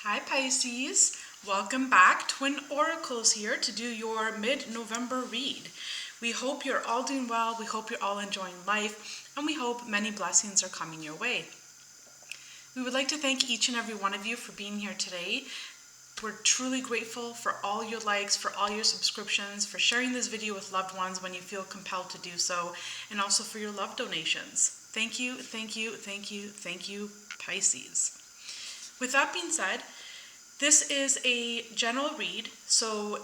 Hi Pisces, welcome back. Twin Oracles here to do your mid-November read. We hope you're all doing well, we hope you're all enjoying life, and we hope many blessings are coming your way. We would like to thank each and every one of you for being here today. We're truly grateful for all your likes, for all your subscriptions, for sharing this video with loved ones when you feel compelled to do so, and also for your love donations. Thank you, thank you, thank you, thank you, Pisces. With that being said, this is a general read, so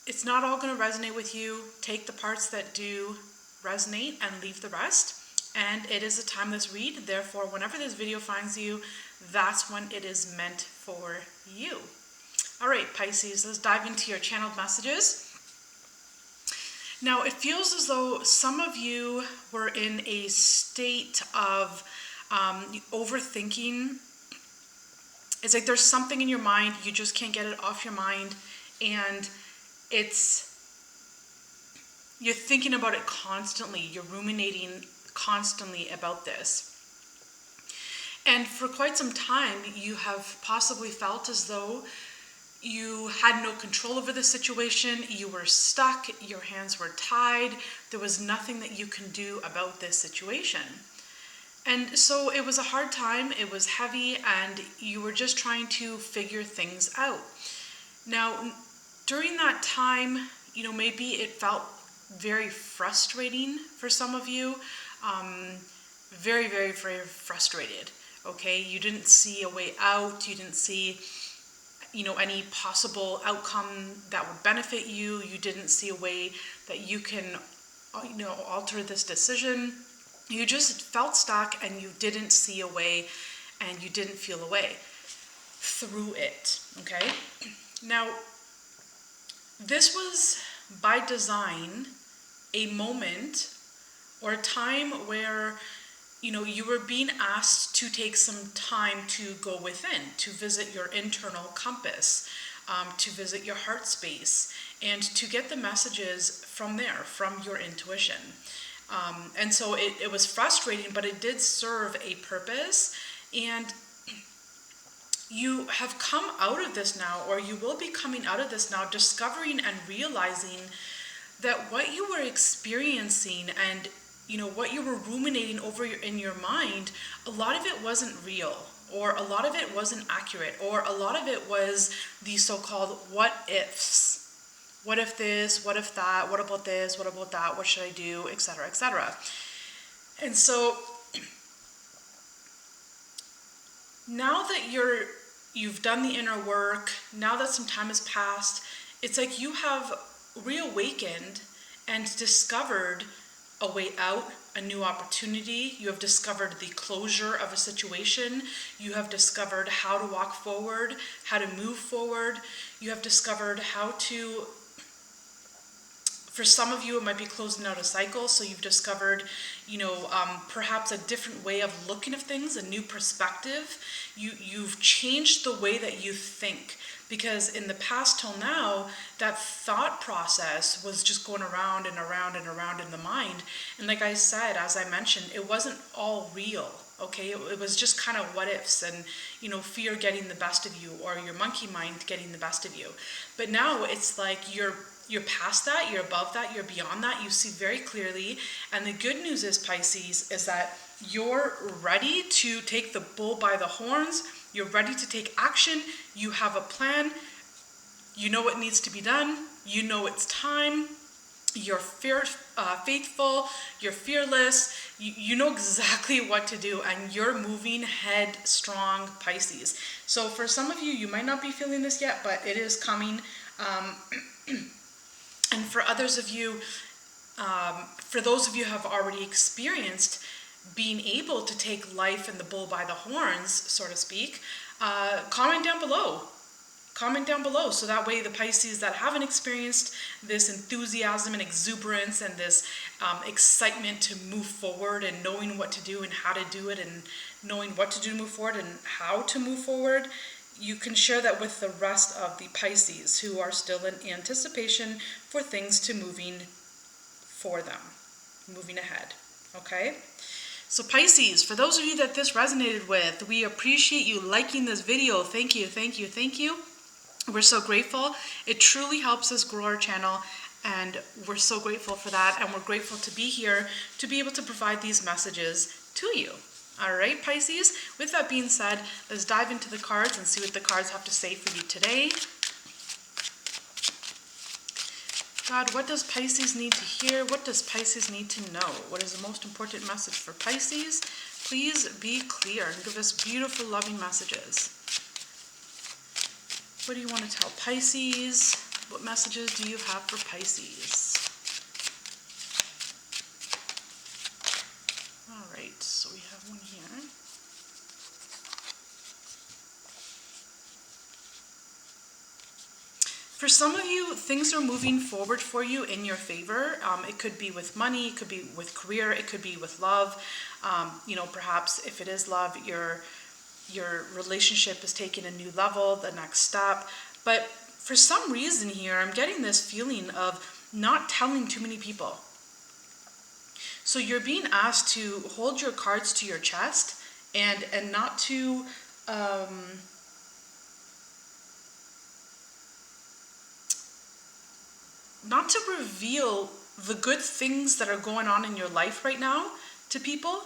it's not all going to resonate with you. Take the parts that do resonate and leave the rest. And it is a timeless read, therefore whenever this video finds you, that's when it is meant for you. Alright Pisces, let's dive into your channeled messages. Now it feels as though some of you were in a state of overthinking. It's like there's something in your mind, you just can't get it off your mind, and you're thinking about it constantly, you're ruminating constantly about this. And for quite some time, you have possibly felt as though you had no control over the situation, you were stuck, your hands were tied, there was nothing that you can do about this situation. And so it was a hard time, it was heavy, and you were just trying to figure things out. Now, during that time, maybe it felt very frustrating for some of you. Very, very, very frustrated, okay? You didn't see a way out, you didn't see, any possible outcome that would benefit you, you didn't see a way that you can, alter this decision. You just felt stuck and you didn't see a way and you didn't feel a way through it, okay? Now, this was by design a moment or a time where, you were being asked to take some time to go within, to visit your internal compass, to visit your heart space, and to get the messages from there, from your intuition. And so it was frustrating, but it did serve a purpose, and you have come out of this now, or you will be coming out of this now, discovering and realizing that what you were experiencing and what you were ruminating over in your mind, a lot of it wasn't real, or a lot of it wasn't accurate, or a lot of it was the so-called what ifs. What if this, what if that, what about this, what about that, what should I do, etc., etc. And so now that you've done the inner work, now that some time has passed, it's like you have reawakened and discovered a way out, a new opportunity. You have discovered the closure of a situation. You have discovered how to walk forward, how to move forward. You have discovered how to, for some of you, it might be closing out a cycle. So you've discovered, perhaps a different way of looking at things, a new perspective. You've changed the way that you think, because in the past till now, that thought process was just going around and around and around in the mind. And like I said, as I mentioned, it wasn't all real. Okay, it was just kind of what ifs and, fear getting the best of you, or your monkey mind getting the best of you. But now it's like you're past that, you're above that, you're beyond that, you see very clearly. And the good news is, Pisces, is that you're ready to take the bull by the horns, you're ready to take action, you have a plan, you know what needs to be done, you know it's time, you're faithful, you're fearless, you know exactly what to do, and you're moving headstrong, Pisces. So for some of you, you might not be feeling this yet, but it is coming. And for others of you, for those of you who have already experienced being able to take life and the bull by the horns, so to speak, comment down below. Comment down below, so that way the Pisces that haven't experienced this enthusiasm and exuberance and this excitement to move forward and knowing what to do and how to do it and knowing what to do to move forward and how to move forward, you can share that with the rest of the Pisces who are still in anticipation for things to moving for them, moving ahead, okay? So Pisces, for those of you that this resonated with, we appreciate you liking this video. Thank you, thank you, thank you. We're so grateful. It truly helps us grow our channel, and we're so grateful for that. And we're grateful to be here to be able to provide these messages to you. All right, Pisces, with that being said, let's dive into the cards and see what the cards have to say for you today. God, what does Pisces need to hear? What does Pisces need to know? What is the most important message for Pisces? Please be clear and give us beautiful, loving messages. What do you want to tell Pisces? What messages do you have for Pisces? All right, so we have one here. For some of you, things are moving forward for you in your favor. It could be with money, it could be with career, it could be with love. Perhaps if it is love, your relationship is taking a new level, the next step. But for some reason here, I'm getting this feeling of not telling too many people. So you're being asked to hold your cards to your chest and not to reveal the good things that are going on in your life right now to people,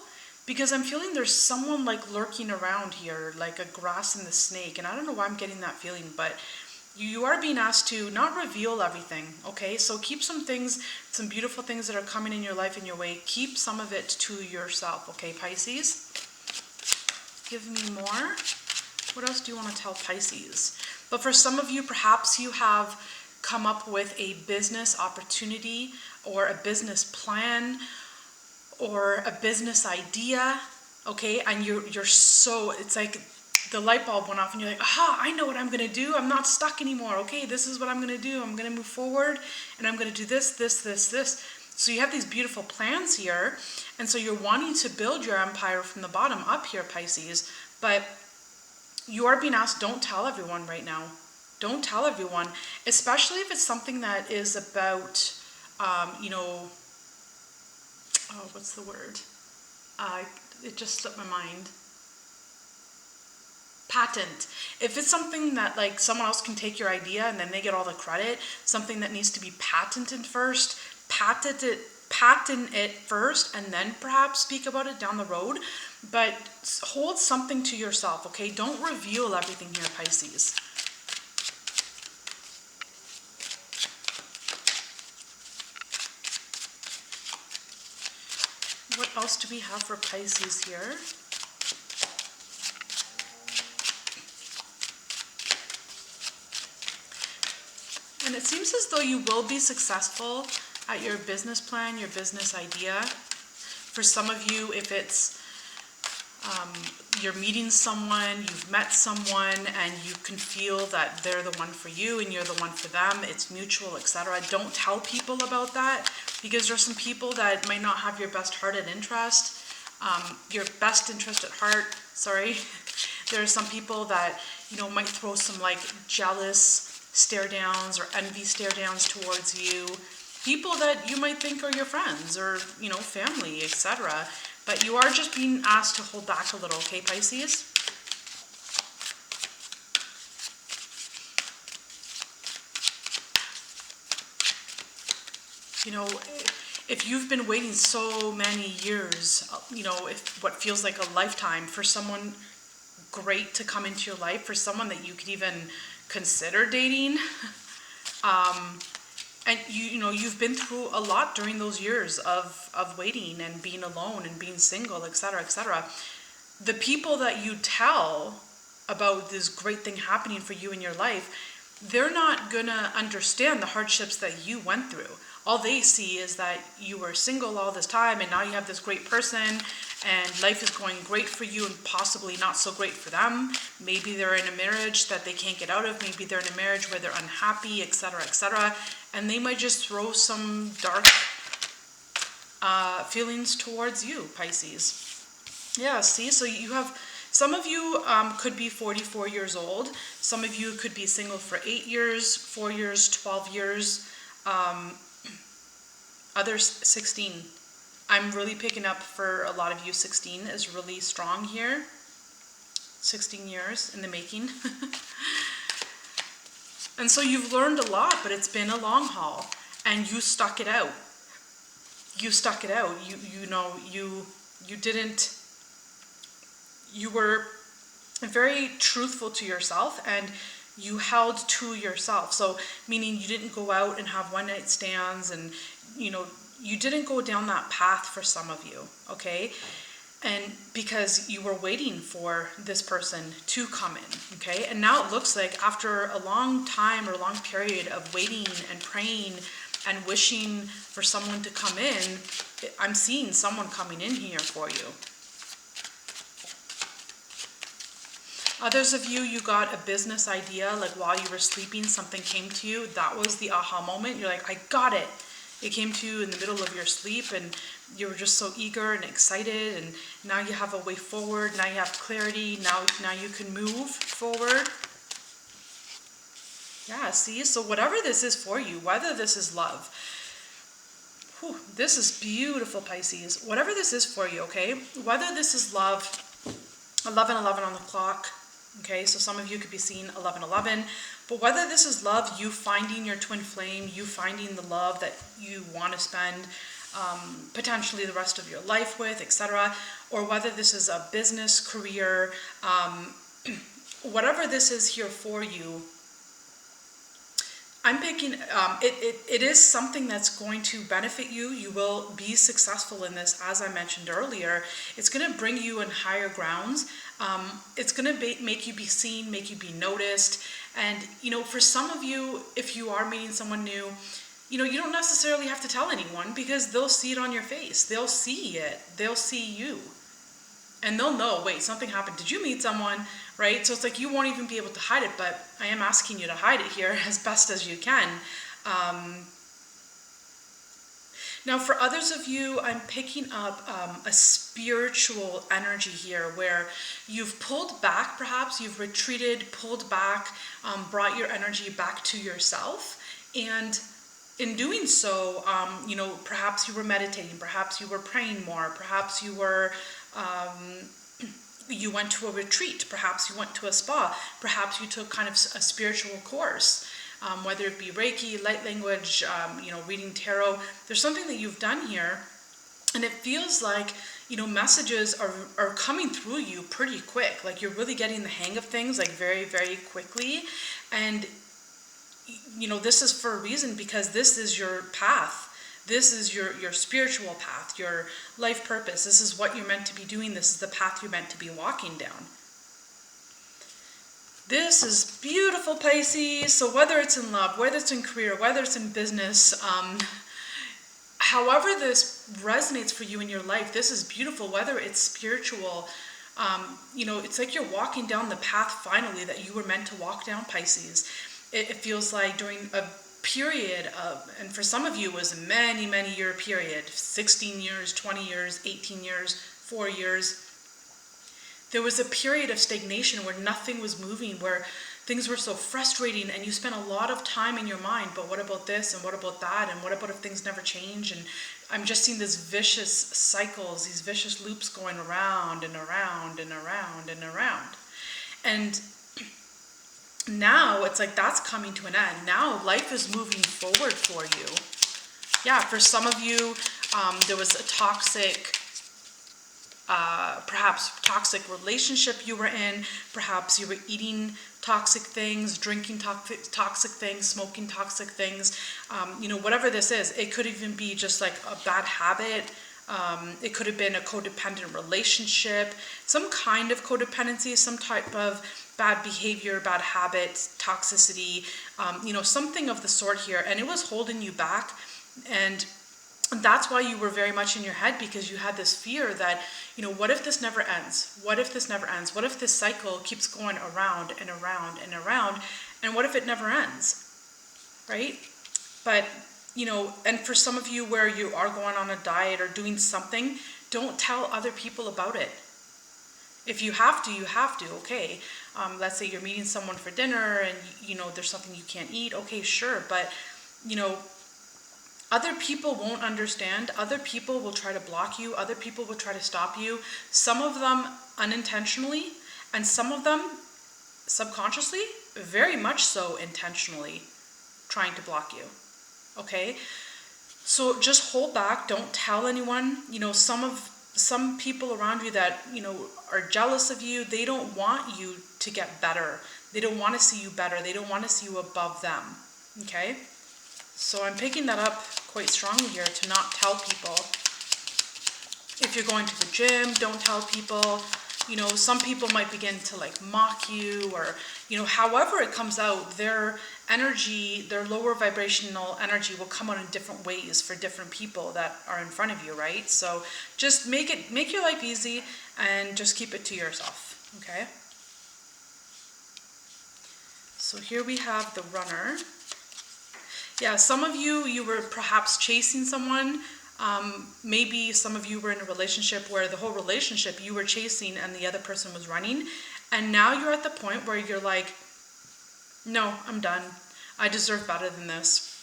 because I'm feeling there's someone like lurking around here, like a grass in the snake. And I don't know why I'm getting that feeling, but you are being asked to not reveal everything, okay? So keep some things, some beautiful things that are coming in your life in your way. Keep some of it to yourself, okay, Pisces? Give me more. What else do you want to tell Pisces? But for some of you, perhaps you have come up with a business opportunity or a business plan or a business idea, okay? And you're so, it's like the light bulb went off and you're like, aha, I know what I'm gonna do. I'm not stuck anymore, okay? This is what I'm gonna do. I'm gonna move forward and I'm gonna do this, this, this, this. So you have these beautiful plans here. And so you're wanting to build your empire from the bottom up here, Pisces, but you are being asked, don't tell everyone right now. Don't tell everyone, especially if it's something that is about, what's the word? It just slipped my mind. Patent. If it's something that like someone else can take your idea and then they get all the credit, something that needs to be patented first, patent it first, and then perhaps speak about it down the road. But hold something to yourself, okay? Don't reveal everything here, Pisces. What else do we have for Pisces here? And it seems as though you will be successful at your business plan, your business idea. For some of you, if it's you're meeting someone, you've met someone, and you can feel that they're the one for you and you're the one for them, it's mutual, etc. Don't tell people about that, because there's some people that might not have your best heart and interest, your best interest at heart, sorry. There are some people that, might throw some like jealous stare downs or envy stare downs towards you. People that you might think are your friends or, family, etc. But you are just being asked to hold back a little, okay, Pisces? If you've been waiting so many years, if what feels like a lifetime for someone great to come into your life, for someone that you could even consider dating, and you've been through a lot during those years of waiting and being alone and being single, etc., etc. The people that you tell about this great thing happening for you in your life, they're not gonna understand the hardships that you went through. All they see is that you were single all this time and now you have this great person and life is going great for you and possibly not so great for them. Maybe they're in a marriage that they can't get out of. Maybe they're in a marriage where they're unhappy, etc., etc. And they might just throw some dark feelings towards you, Pisces. Yeah, see, so you have, some of you could be 44 years old. Some of you could be single for 8 years, 4 years, 12 years. Others 16. I'm really picking up for a lot of you 16 is really strong here. 16 years in the making. And so you've learned a lot, but it's been a long haul, and you stuck it out. You stuck it out. You were very truthful to yourself, and you held to yourself. So meaning you didn't go out and have one night stands, and you didn't go down that path for some of you, okay? And because you were waiting for this person to come in, okay? And now it looks like after a long time or a long period of waiting and praying and wishing for someone to come in, I'm seeing someone coming in here for you. Others of you, you got a business idea, like while you were sleeping, something came to you. That was the aha moment. You're like, I got it. It came to you in the middle of your sleep, and you were just so eager and excited, and now you have a way forward. Now you have clarity. Now you can move forward. Yeah, see? So whatever this is for you, whether this is love, this is beautiful, Pisces. Whatever this is for you, okay? Whether this is love, 11:11 on the clock, okay? So some of you could be seeing 11:11. But whether this is love, you finding your twin flame, you finding the love that you want to spend potentially the rest of your life with, etc., or whether this is a business, career, whatever this is here for you, I'm picking, it is something that's going to benefit you. You will be successful in this, as I mentioned earlier. It's going to bring you in higher grounds. It's going to make you be seen, make you be noticed. And, for some of you, if you are meeting someone new, you don't necessarily have to tell anyone, because they'll see it on your face. They'll see it. They'll see you. And they'll know, wait, something happened. Did you meet someone? Right? So it's like you won't even be able to hide it, but I am asking you to hide it here as best as you can. Now, for others of you, I'm picking up a spiritual energy here where you've pulled back, perhaps you've retreated, pulled back, brought your energy back to yourself. And in doing so, perhaps you were meditating, perhaps you were praying more, perhaps you were, you went to a retreat, perhaps you went to a spa, perhaps you took kind of a spiritual course, whether it be Reiki, light language, reading tarot. There's something that you've done here, and it feels like, messages are coming through you pretty quick. Like you're really getting the hang of things like very, very quickly. And this is for a reason, because this is your path. This is your spiritual path, your life purpose. This is what you're meant to be doing. This is the path you're meant to be walking down. This is beautiful, Pisces. So whether it's in love, whether it's in career, whether it's in business, however this resonates for you in your life, this is beautiful. Whether it's spiritual, it's like you're walking down the path finally that you were meant to walk down, Pisces. It feels like during a period of, and for some of you it was a many, many year period, 16 years, 20 years, 18 years, 4 years. There was a period of stagnation where nothing was moving, where things were so frustrating, and you spent a lot of time in your mind, but what about this, and what about that, and what about if things never change? And I'm just seeing these vicious cycles, these vicious loops going around and around and around and around. And now it's like that's coming to an end. Now life is moving forward for you. Yeah, for some of you, there was a perhaps toxic relationship you were in. Perhaps you were eating toxic things, drinking toxic things, smoking toxic things. Whatever this is, it could even be just like a bad habit. It could have been a codependent relationship, some kind of codependency, some type of bad behavior, bad habits, toxicity, something of the sort here. And it was holding you back. And that's why you were very much in your head, because you had this fear that, what if this never ends? What if this never ends? What if this cycle keeps going around and around and around? And what if it never ends? Right? But, and for some of you where you are going on a diet or doing something, don't tell other people about it. If you have to, you have to, okay. Let's say you're meeting someone for dinner and, there's something you can't eat. Okay, sure. But, Other people won't understand. Other people will try to block you. Other people will try to stop you. Some of them unintentionally, and some of them subconsciously, very much so intentionally, trying to block you. Okay? So just hold back. Don't tell anyone. You know, some people around you that, you know, are jealous of you, they don't want you to get better. They don't want to see you better. They don't want to see you above them. Okay? So I'm picking that up quite strongly here, to not tell people. If you're going to the gym, don't tell people. You know, some people might begin to like mock you, or, you know, however it comes out, their energy, their lower vibrational energy will come out in different ways for different people that are in front of you, right? So just make your life easy and just keep it to yourself, okay? So here we have the Runner. Yeah, some of you were perhaps chasing someone. Maybe some of you were in a relationship where the whole relationship you were chasing and the other person was running. And now you're at the point where you're like, no, I'm done. I deserve better than this.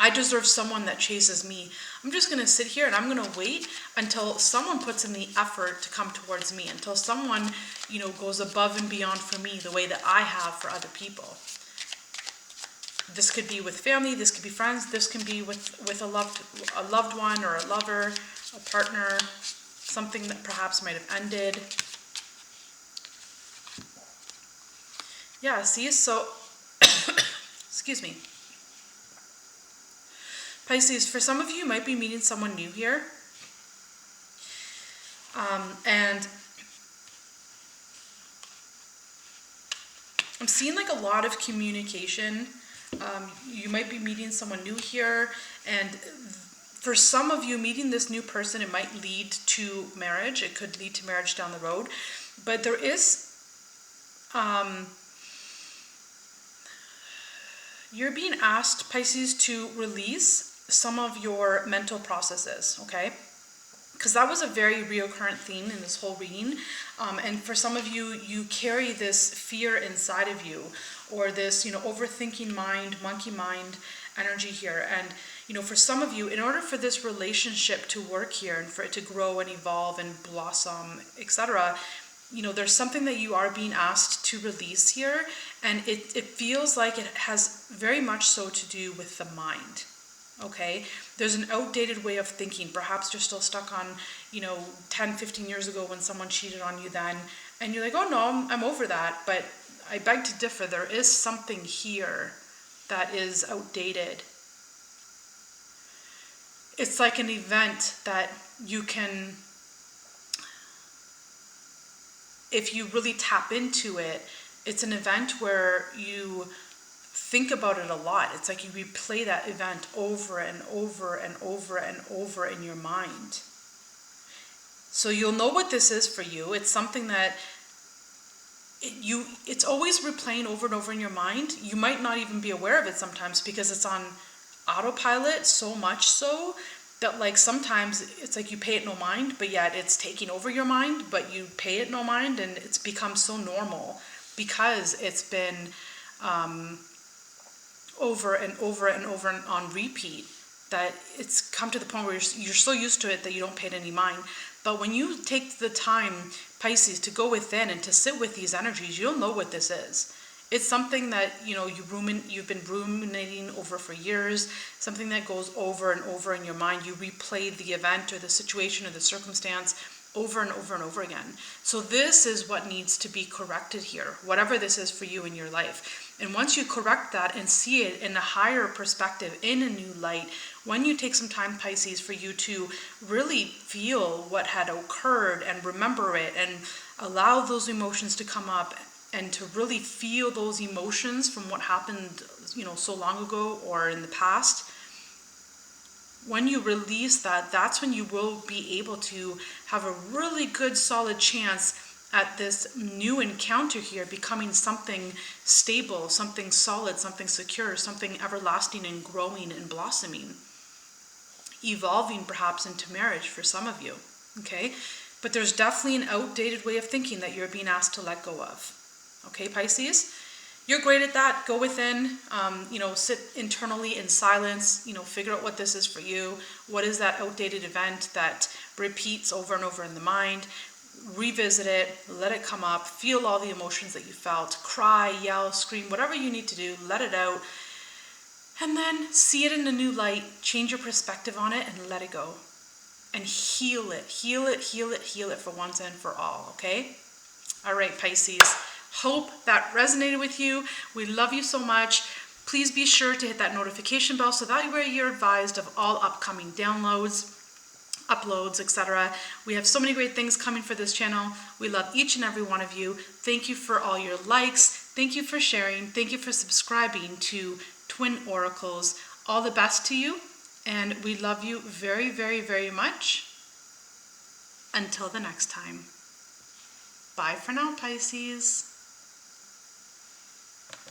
I deserve someone that chases me. I'm just going to sit here and I'm going to wait until someone puts in the effort to come towards me, until someone, you know, goes above and beyond for me the way that I have for other people. This could be with family, this could be friends, this can be with a loved one or a lover, a partner, something that perhaps might have ended. Yeah, see, so, excuse me. Pisces, for some of you might be meeting someone new here. And I'm seeing like a lot of communication. You might be meeting someone new here, and for some of you, meeting this new person, it might lead to marriage. It could lead to marriage down the road, but there is, you're being asked, Pisces, to release some of your mental processes, okay? Because that was a very reoccurrent theme in this whole reading. And for some of you, you carry this fear inside of you, or this, you know, overthinking mind, monkey mind energy here. And, you know, for some of you, in order for this relationship to work here and for it to grow and evolve and blossom, etc., you know, there's something that you are being asked to release here. And it feels like it has very much so to do with the mind. Okay, there's an outdated way of thinking. Perhaps you're still stuck on, you know, 10, 15 years ago when someone cheated on you then, and you're like, oh no, I'm over that. But I beg to differ. There is something here that is outdated. It's like an event that you can, if you really tap into it, it's an event where you think about it a lot. It's like you replay that event over and over and over and over in your mind. So you'll know what this is for you. It's something that it's always replaying over and over in your mind. You might not even be aware of it sometimes because it's on autopilot, so much so that like sometimes it's like you pay it no mind, but yet it's taking over your mind, but you pay it no mind, and it's become so normal because it's been over and over and over and on repeat, that it's come to the point where you're so used to it that you don't pay it any mind. But when you take the time, Pisces, to go within and to sit with these energies, you'll know what this is. It's something that, you know, you've been ruminating over for years, something that goes over and over in your mind. You replay the event or the situation or the circumstance over and over and over again. So this is what needs to be corrected here, whatever this is for you in your life. And once you correct that and see it in a higher perspective, in a new light, when you take some time, Pisces, for you to really feel what had occurred and remember it and allow those emotions to come up and to really feel those emotions from what happened, you know, so long ago or in the past, when you release that, that's when you will be able to have a really good solid chance at this new encounter here becoming something stable, something solid, something secure, something everlasting and growing and blossoming, evolving perhaps into marriage for some of you, okay? But there's definitely an outdated way of thinking that you're being asked to let go of, okay, Pisces? You're great at that. Go within, sit internally in silence, figure out what this is for you. What is that outdated event that repeats over and over in the mind? Revisit it, let it come up, feel all the emotions that you felt, cry, yell, scream, whatever you need to do, let it out. And then see it in a new light, change your perspective on it, and let it go. And heal it for once and for all, okay? All right, Pisces. Hope that resonated with you. We love you so much. Please be sure to hit that notification bell so that way you're advised of all upcoming downloads, uploads, etc. We have so many great things coming for this channel. We love each and every one of you. Thank you for all your likes. Thank you for sharing. Thank you for subscribing to Twin Oracles. All the best to you, and we love you very, very, very much. Until the next time. Bye for now, Pisces.